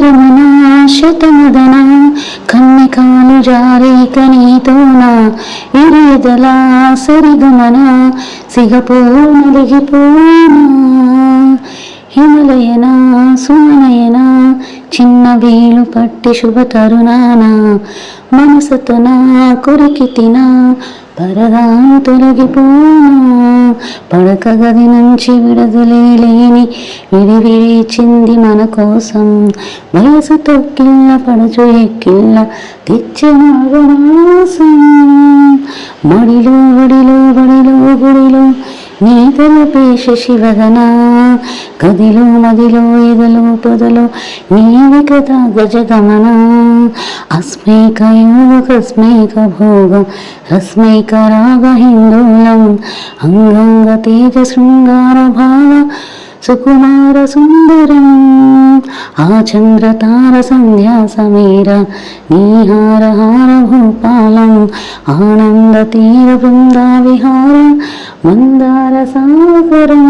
రమణ శతమదన కన్నికాలు జారేక నీతోన ఎరేదలా సరిగమన సిగపో నలిగిపోనా హిమలయనా సుమనయనా చిన్న వేలు పట్టి శుభ తరుణాన మనసుతోన కొరికి తిన పరదాను తొలగిపోనా పడక గది నుంచి విడుదలేని విడివిడిచింది మన కోసం వయసు తొక్కిళ్ళ పడచు ఎక్కిళ్ళ తెచ్చే మాఘమాసం మడిలో వడిలో బడిలో గుడిలో నీ తలపేష శివగన గదిలో మదిలో ఎదలో పొదలో నీవి కదా గజగమన అస్మైక యోగ కస్మైక భోగం రస్మైక రాగ హిందోళం అంగంగ తేజ శృంగార భావ సుకుమార సుందరం ఆ చంద్రతార సంధ్యా సమీర నీహార హార భూపాలం ఆనంద తీర బృందా విహార మందార సాగరం